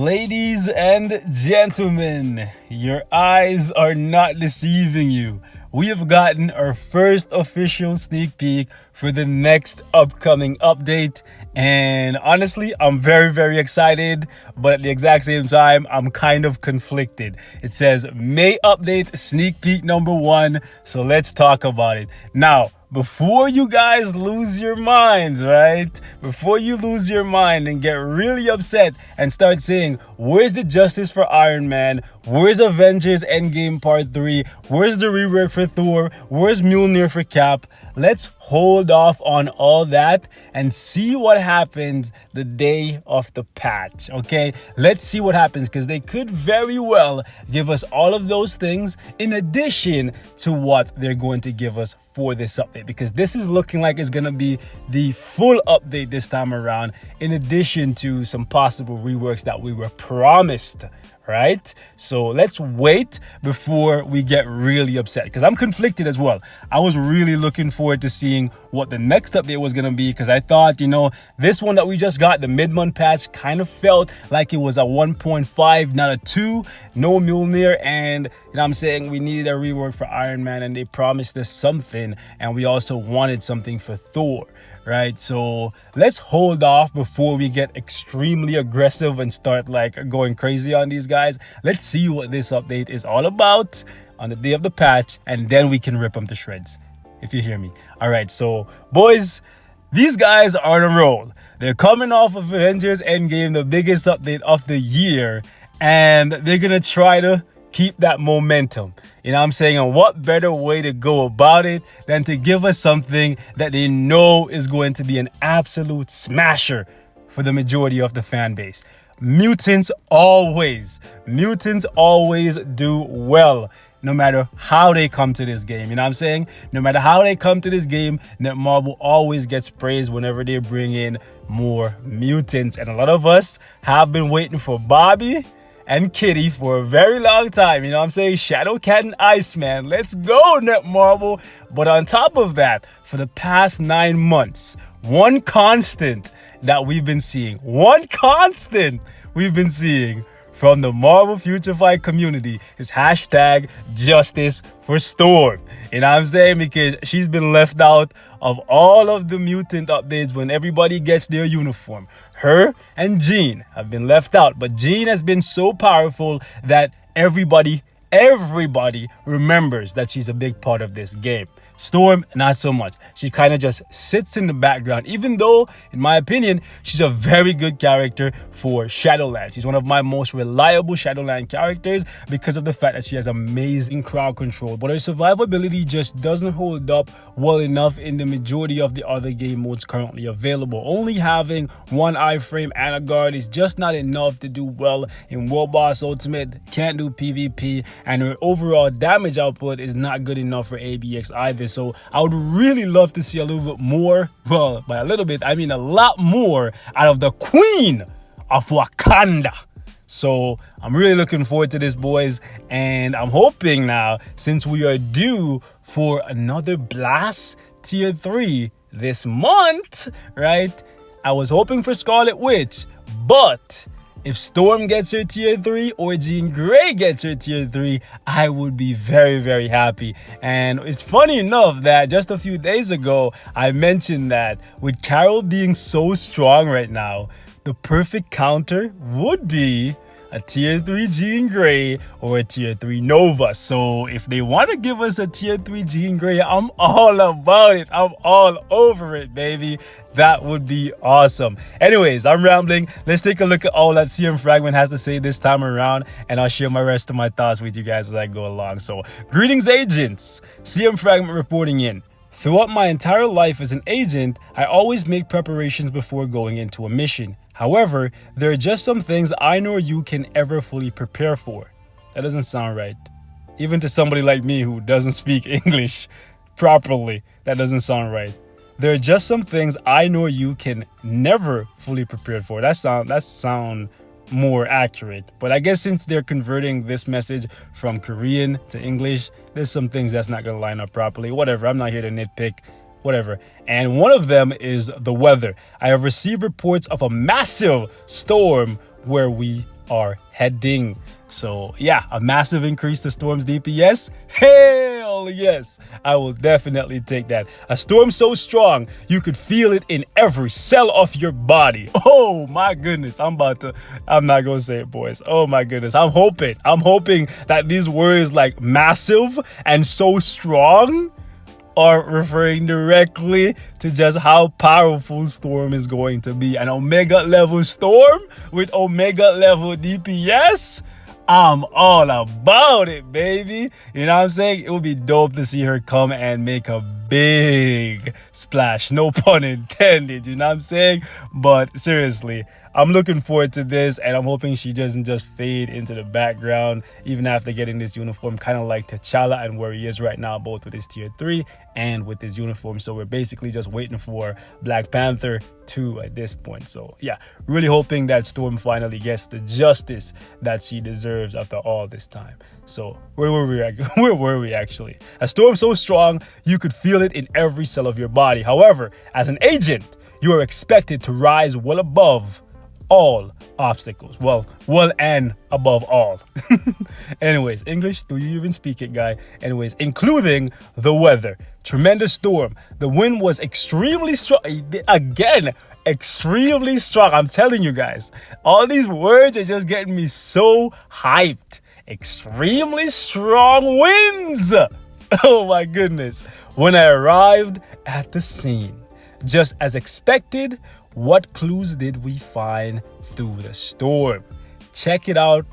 Ladies and gentlemen, your eyes are not deceiving you. We have gotten our first official sneak peek for the next upcoming update. And honestly, I'm very excited, but at the exact same time, I'm kind of conflicted. It says May update sneak peek number 1. So let's talk about it. Now, before you guys lose your minds, right? Before you lose your mind and get really upset and start saying, where's the justice for Iron Man? Where's Avengers Endgame Part 3? Where's the rework for Thor? Where's Mjolnir for Cap? Let's hold off on all that and see what happens the day of the patch, okay? Let's see what happens, because they could very well give us all of those things in addition to what they're going to give us for this update, because this is looking like it's going to be the full update this time around, in addition to some possible reworks that we were promised, right? So let's wait before we get really upset, because I'm conflicted as well. I was really looking forward to seeing what the next update was going to be, because I thought, this one that we just got, the mid-month patch, kind of felt like it was a 1.5, not a 2. No Mjolnir, and I'm saying we needed a rework for Iron Man, and they promised us something, and we also wanted something for Thor, right? So let's hold off before we get extremely aggressive and start going crazy on these guys. Let's see what this update is all about on the day of the patch, and then we can rip them to shreds, if you hear me. All right, so boys, these guys are on a roll. They're coming off of Avengers Endgame, the biggest update of the year, and they're gonna try to keep that momentum. I'm saying? And what better way to go about it than to give us something that they know is going to be an absolute smasher for the majority of the fan base. Mutants always do well, no matter how they come to this game. No matter how they come to this game, Netmarble always gets praised whenever they bring in more mutants. And a lot of us have been waiting for Bobby and Kitty for a very long time. Shadow Cat and Iceman. Let's go, Netmarble. But on top of that, for the past 9 months, one constant we've been seeing from the Marvel Future Fight community is hashtag justice for Storm. Because she's been left out of all of the mutant updates when everybody gets their uniform. Her and Jean have been left out, but Jean has been so powerful that everybody remembers that she's a big part of this game. Storm, not so much. She kind of just sits in the background, even though, in my opinion, she's a very good character for Shadowlands. She's one of my most reliable Shadowlands characters because of the fact that she has amazing crowd control. But her survivability just doesn't hold up well enough in the majority of the other game modes currently available. Only having one iframe and a guard is just not enough to do well in World Boss Ultimate, can't do PvP, and her overall damage output is not good enough for ABX either. So I would really love to see a little bit more, well, by a little bit, I mean a lot more out of the Queen of Wakanda. So I'm really looking forward to this, boys, and I'm hoping now, since we are due for another Blast Tier 3 this month, right? I was hoping for Scarlet Witch, but if Storm gets her Tier 3 or Jean Grey gets her Tier 3, I would be very happy. And it's funny enough that just a few days ago, I mentioned that with Carol being so strong right now, the perfect counter would be a Tier 3 Jean Grey or a Tier 3 Nova. So if they want to give us a Tier 3 Jean Grey, I'm all about it. I'm all over it, baby. That would be awesome. Anyways, I'm rambling. Let's take a look at all that CM Fragment has to say this time around, and I'll share my rest of my thoughts with you guys as I go along. So, greetings, agents. CM Fragment reporting in. Throughout my entire life as an agent, I always make preparations before going into a mission. However, there are just some things I nor you can ever fully prepare for. That doesn't sound right. Even to somebody like me who doesn't speak English properly, that doesn't sound right. There are just some things I nor you can never fully prepare for. That sound more accurate. But I guess since they're converting this message from Korean to English, there's some things that's not going to line up properly. Whatever, I'm not here to nitpick. Whatever. And one of them is the weather. I have received reports of a massive storm where we are heading. So yeah, a massive increase to Storm's DPS. Hell yes, I will definitely take that. A Storm so strong, you could feel it in every cell of your body. Oh my goodness, I'm not gonna say it, boys. Oh my goodness, I'm hoping that these words like massive and so strong are referring directly to just how powerful Storm is going to be. An Omega level Storm with Omega level DPS, I'm all about it, baby. You know what I'm saying? It would be dope to see her come and make a big splash. No pun intended, you know what I'm saying? But seriously, I'm looking forward to this, and I'm hoping she doesn't just fade into the background even after getting this uniform, kind of like T'Challa and where he is right now, both with his tier 3 and with his uniform. So we're basically just waiting for Black Panther 2 at this point. So yeah, really hoping that Storm finally gets the justice that she deserves after all this time. So where were we actually? A Storm so strong, you could feel it in every cell of your body. However, as an agent, you are expected to rise well above all obstacles. Well and above all. Anyways, English, do you even speak it, guy? Anyways, including the weather. Tremendous storm. The wind was extremely strong. Again, extremely strong. I'm telling you guys, all these words are just getting me so hyped. Extremely strong winds. Oh my goodness. When I arrived at the scene, just as expected, what clues did we find through the storm? Check it out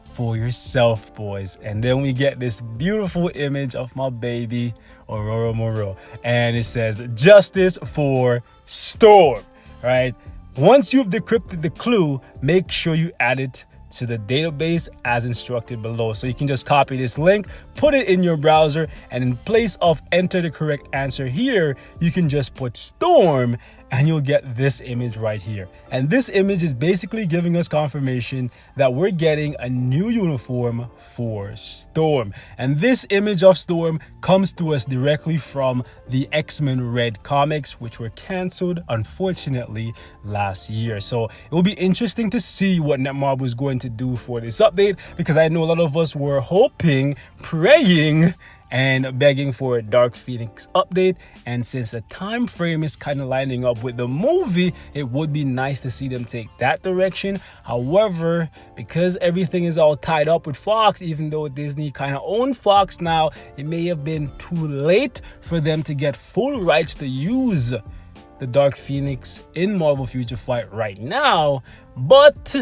for yourself, boys. And then we get this beautiful image of my baby, Aurora Moreau. And it says, justice for Storm, right? Once you've decrypted the clue, make sure you add it to the database as instructed below. So you can just copy this link, put it in your browser, and in place of enter the correct answer here, you can just put Storm and you'll get this image right here. And this image is basically giving us confirmation that we're getting a new uniform for Storm. And this image of Storm comes to us directly from the X-Men Red comics, which were canceled, unfortunately, last year. So it will be interesting to see what Netmarble is going to do for this update, because I know a lot of us were hoping, praying, and begging for a Dark Phoenix update. And since the time frame is kind of lining up with the movie, it would be nice to see them take that direction. However, because everything is all tied up with Fox, even though Disney kind of owned Fox now, it may have been too late for them to get full rights to use the Dark Phoenix in Marvel Future Fight right now. But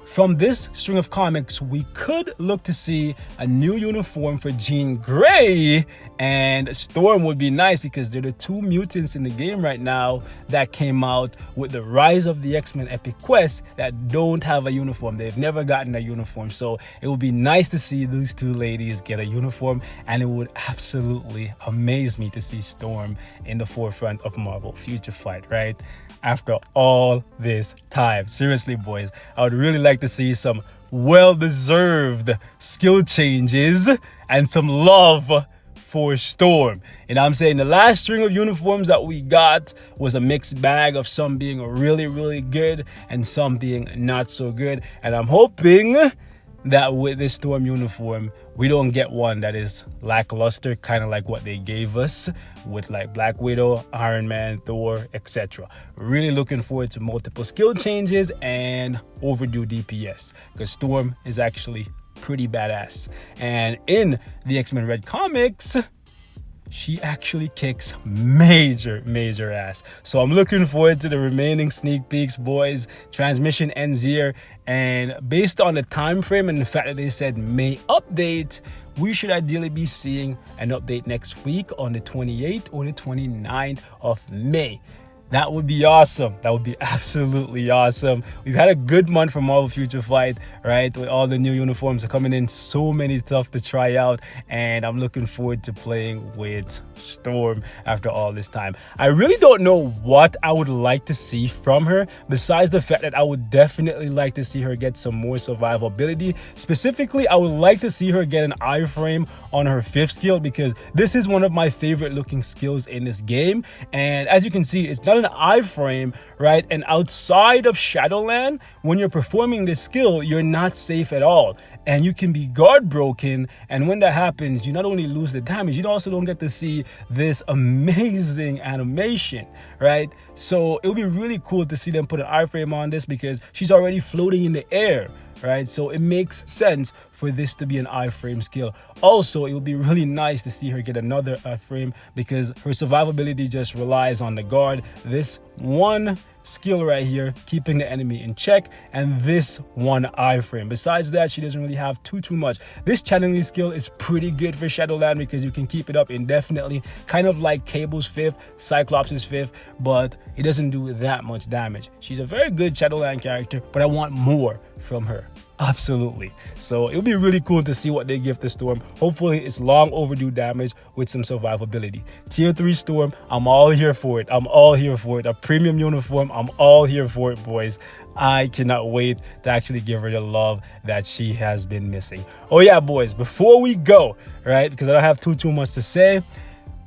from this string of comics, we could look to see a new uniform for Jean Grey, and Storm would be nice because they're the two mutants in the game right now that came out with the Rise of the X-Men Epic Quest that don't have a uniform. They've never gotten a uniform. So it would be nice to see these two ladies get a uniform, and it would absolutely amaze me to see Storm in the forefront of Marvel Future Fight, right? After all this time. Seriously, boys, I would really like to see some well-deserved skill changes and some love for Storm. And I'm saying the last string of uniforms that we got was a mixed bag of some being really, really good and some being not so good. And I'm hoping that with this Storm uniform, we don't get one that is lackluster, kind of like what they gave us with like Black Widow, Iron Man, Thor, etc. Really looking forward to multiple skill changes and overdue DPS, because Storm is actually pretty badass. And in the X-Men Red comics, she actually kicks major ass. So I'm looking forward to the remaining sneak peeks, boys. Transmission ends here, and based on the time frame and the fact that they said May update, we should ideally be seeing an update next week on the 28th or the 29th of May. That would be awesome. That would be absolutely awesome. We've had a good month for Marvel Future Fight, right? With all the new uniforms coming in, so many stuff to try out, and I'm looking forward to playing with Storm after all this time. I really don't know what I would like to see from her, besides the fact that I would definitely like to see her get some more survivability. Specifically, I would like to see her get an iframe on her 5th skill, because this is one of my favorite looking skills in this game. And as you can see, it's not got an iframe, right? And outside of Shadowland, when you're performing this skill, you're not safe at all. And you can be guard broken, and when that happens, you not only lose the damage, you also don't get to see this amazing animation, right? So it'll be really cool to see them put an iframe on this because she's already floating in the air, right? So it makes sense for this to be an iframe skill. Also, it would be really nice to see her get another iframe because her survivability just relies on the guard. This one skill right here, keeping the enemy in check, and this one iframe. Besides that, she doesn't really have too much. This channeling skill is pretty good for Shadowland because you can keep it up indefinitely, kind of like Cable's 5th, Cyclops' 5th, but it doesn't do that much damage. She's a very good Shadowland character, but I want more from her. Absolutely. So it'll be really cool to see what they give the Storm. Hopefully it's long overdue damage with some survivability. Tier 3 Storm, I'm all here for it. I'm all here for it. A premium uniform, I'm all here for it, boys. I cannot wait to actually give her the love that she has been missing. Oh yeah, boys, before we go, right, because I don't have too much to say,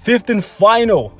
fifth and final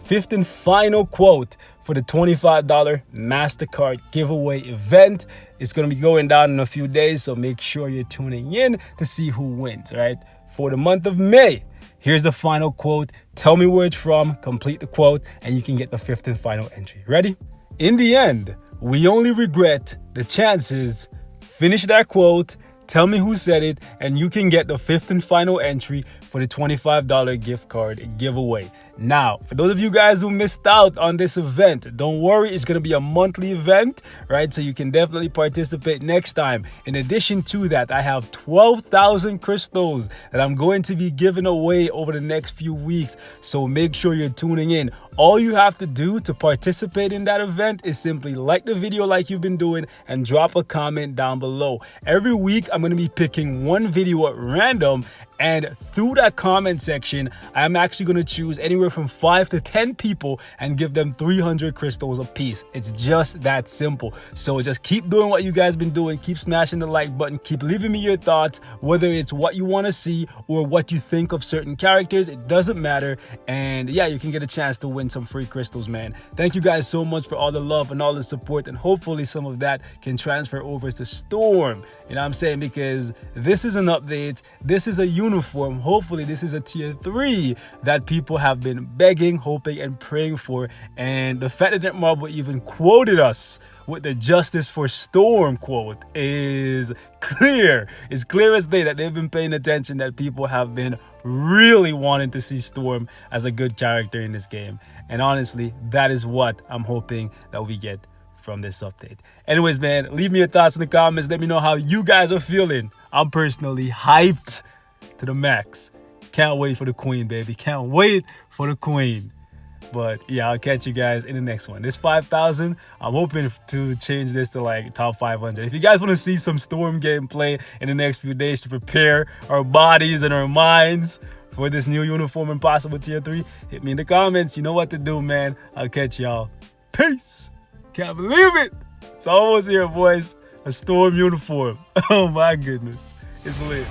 quote for the $25 MasterCard giveaway event. It's going to be going down in a few days, so make sure you're tuning in to see who wins, right? For the month of May, here's the final quote. Tell me where it's from, complete the quote, and you can get the fifth and final entry. Ready? In the end, we only regret the chances. Finish that quote, tell me who said it, and you can get the fifth and final entry for the $25 gift card giveaway. Now, for those of you guys who missed out on this event, don't worry, it's going to be a monthly event, right? So you can definitely participate next time. In addition to that, I have 12,000 crystals that I'm going to be giving away over the next few weeks. So make sure you're tuning in. All you have to do to participate in that event is simply like the video like you've been doing and drop a comment down below. Every week, I'm going to be picking one video at random, and through that comment section, I'm actually going to choose anywhere from 5 to 10 people and give them 300 crystals a piece. It's just that simple. So just keep doing what you guys been doing. Keep smashing the like button. Keep leaving me your thoughts, whether it's what you want to see or what you think of certain characters. It doesn't matter. And yeah, you can get a chance to win some free crystals, man. Thank you guys so much for all the love and all the support, and hopefully some of that can transfer over to Storm. You know what I'm saying? Because this is an update. This is a uniform. Hopefully this is a tier 3 that people have been begging, hoping, and praying for. And the fact that Marvel even quoted us with the Justice for Storm quote is clear. It's clear as day that they've been paying attention, that people have been really wanting to see Storm as a good character in this game. And honestly, that is what I'm hoping that we get from this update. Anyways, man, leave me your thoughts in the comments. Let me know how you guys are feeling. I'm personally hyped to the max. Can't wait for the queen, baby. Can't wait for the queen. But yeah, I'll catch you guys in the next one. This 5,000, I'm hoping to change this to like top 500. If you guys want to see some Storm gameplay in the next few days to prepare our bodies and our minds for this new uniform and possible tier 3, hit me in the comments. You know what to do, man. I'll catch y'all. Peace. Can't believe it. It's almost here, boys. A Storm uniform. Oh my goodness. It's lit.